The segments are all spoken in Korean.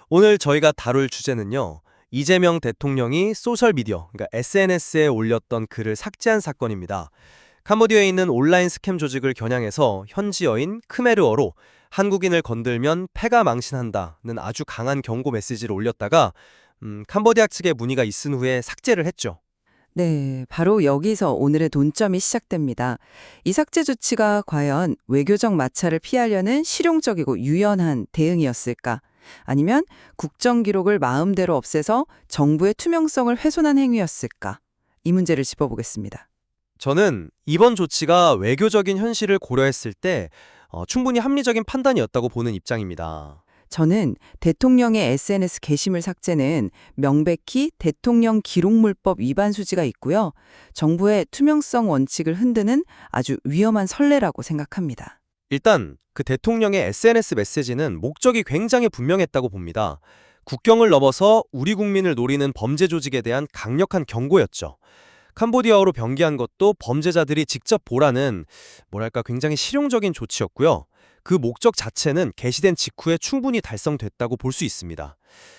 오늘 저희가 다룰 주제는요. 이재명 대통령이 소셜미디어, 그러니까 SNS에 올렸던 글을 삭제한 사건입니다. 캄보디아에 있는 온라인 스캠 조직을 겨냥해서 현지어인 크메르어로 한국인을 건들면 패가 망신한다는 아주 강한 경고 메시지를 올렸다가 캄보디아 측의 문의가 있은 후에 삭제를 했죠. 네, 바로 여기서 오늘의 논점이 시작됩니다. 이 삭제 조치가 과연 외교적 마찰을 피하려는 실용적이고 유연한 대응이었을까? 아니면 국정 기록을 마음대로 없애서 정부의 투명성을 훼손한 행위였을까? 이 문제를 짚어보겠습니다. 저는 이번 조치가 외교적인 현실을 고려했을 때 충분히 합리적인 판단이었다고 보는 입장입니다. 저는 대통령의 SNS 게시물 삭제는 명백히 대통령 기록물법 위반 소지가 있고요. 정부의 투명성 원칙을 흔드는 아주 위험한 선례라고 생각합니다. 일단 그 대통령의 SNS 메시지는 목적이 굉장히 분명했다고 봅니다. 국경을 넘어서 우리 국민을 노리는 범죄 조직에 대한 강력한 경고였죠. 캄보디아어로 병기한 것도 범죄자들이 직접 보라는 뭐랄까 굉장히 실용적인 조치였고요. 그 목적 자체는 게시된 직후에 충분히 달성됐다고 볼 수 있습니다.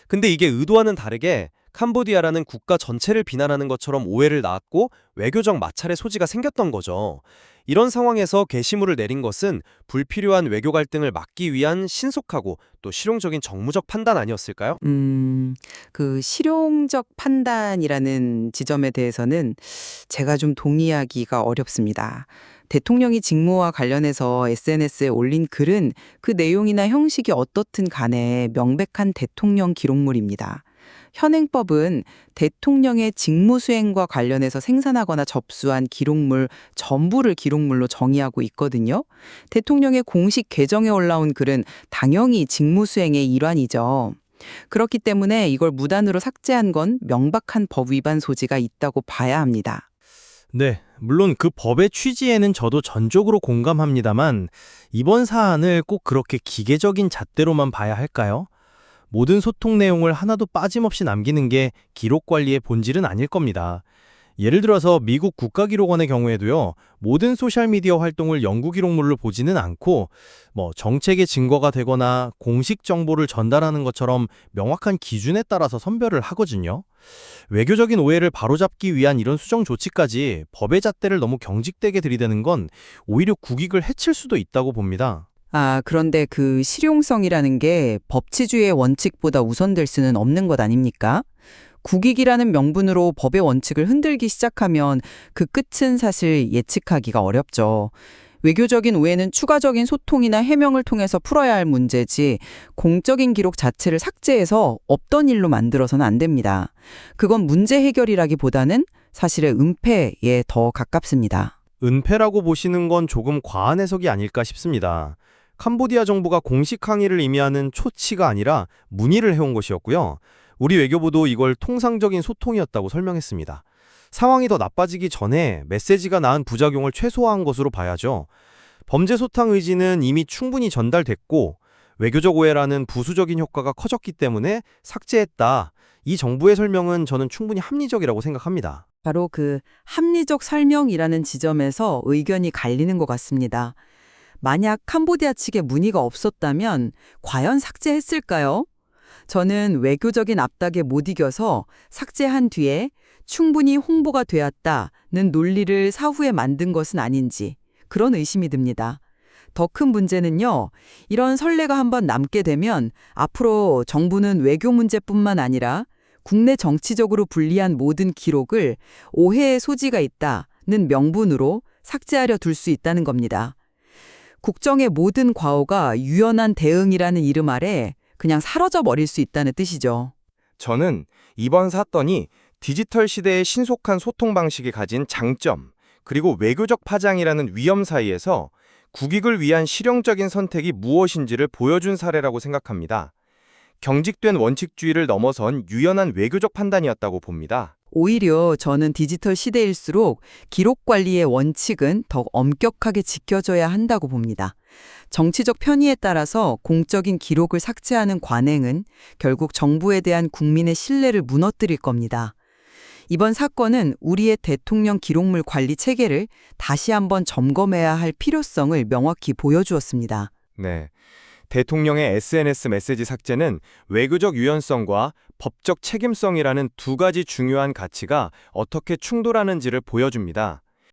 근데 이게 의도와는 다르게 캄보디아라는 국가 전체를 비난하는 것처럼 오해를 낳았고 외교적 마찰의 소지가 생겼던 거죠. 이런 상황에서 게시물을 내린 것은 불필요한 외교 갈등을 막기 위한 신속하고 또 실용적인 정무적 판단 아니었을까요? 그 실용적 판단이라는 지점에 대해서는 제가 좀 동의하기가 어렵습니다. 대통령이 직무와 관련해서 SNS에 올린 글은 그 내용이나 형식이 어떻든 간에 명백한 대통령 기록물입니다. 현행법은 대통령의 직무 수행과 관련해서 생산하거나 접수한 기록물 전부를 기록물로 정의하고 있거든요. 대통령의 공식 계정에 올라온 글은 당연히 직무 수행의 일환이죠. 그렇기 때문에 이걸 무단으로 삭제한 건 명백한 법 위반 소지가 있다고 봐야 합니다. 네, 물론 그 법의 취지에는 저도 전적으로 공감합니다만 이번 사안을 꼭 그렇게 기계적인 잣대로만 봐야 할까요? 모든 소통 내용을 하나도 빠짐없이 남기는 게 기록 관리의 본질은 아닐 겁니다. 예를 들어서 미국 국가기록원의 경우에도요, 모든 소셜미디어 활동을 연구기록물로 보지는 않고, 정책의 증거가 되거나 공식 정보를 전달하는 것처럼 명확한 기준에 따라서 선별을 하거든요. 외교적인 오해를 바로잡기 위한 이런 수정 조치까지 법의 잣대를 너무 경직되게 들이대는 건 오히려 국익을 해칠 수도 있다고 봅니다. 그런데 그 실용성이라는 게 법치주의의 원칙보다 우선될 수는 없는 것 아닙니까? 국익이라는 명분으로 법의 원칙을 흔들기 시작하면 그 끝은 사실 예측하기가 어렵죠. 외교적인 오해는 추가적인 소통이나 해명을 통해서 풀어야 할 문제지 공적인 기록 자체를 삭제해서 없던 일로 만들어서는 안 됩니다. 그건 문제 해결이라기보다는 사실의 은폐에 더 가깝습니다. 은폐라고 보시는 건 조금 과한 해석이 아닐까 싶습니다. 캄보디아 정부가 공식 항의를 의미하는 초치가 아니라 문의를 해온 것이었고요. 우리 외교부도 이걸 통상적인 소통이었다고 설명했습니다. 상황이 더 나빠지기 전에 메시지가 낳은 부작용을 최소화한 것으로 봐야죠. 범죄 소탕 의지는 이미 충분히 전달됐고 외교적 오해라는 부수적인 효과가 커졌기 때문에 삭제했다. 이 정부의 설명은 저는 충분히 합리적이라고 생각합니다. 바로 그 합리적 설명이라는 지점에서 의견이 갈리는 것 같습니다. 만약 캄보디아 측에 문의가 없었다면 과연 삭제했을까요? 저는 외교적인 압박에 못 이겨서 삭제한 뒤에 충분히 홍보가 되었다는 논리를 사후에 만든 것은 아닌지 그런 의심이 듭니다. 더 큰 문제는요, 이런 선례가 한번 남게 되면 앞으로 정부는 외교 문제뿐만 아니라 국내 정치적으로 불리한 모든 기록을 오해의 소지가 있다는 명분으로 삭제하려 둘 수 있다는 겁니다. 국정의 모든 과오가 유연한 대응이라는 이름 아래 그냥 사라져 버릴 수 있다는 뜻이죠. 저는 이번 사건이 디지털 시대의 신속한 소통 방식이 가진 장점, 그리고 외교적 파장이라는 위험 사이에서 국익을 위한 실용적인 선택이 무엇인지를 보여준 사례라고 생각합니다. 경직된 원칙주의를 넘어선 유연한 외교적 판단이었다고 봅니다. 오히려 저는 디지털 시대일수록 기록 관리의 원칙은 더 엄격하게 지켜져야 한다고 봅니다. 정치적 편의에 따라서 공적인 기록을 삭제하는 관행은 결국 정부에 대한 국민의 신뢰를 무너뜨릴 겁니다. 이번 사건은 우리의 대통령 기록물 관리 체계를 다시 한번 점검해야 할 필요성을 명확히 보여주었습니다. 네. 대통령의 SNS 메시지 삭제는 외교적 유연성과 법적 책임성이라는 두 가지 중요한 가치가 어떻게 충돌하는지를 보여줍니다.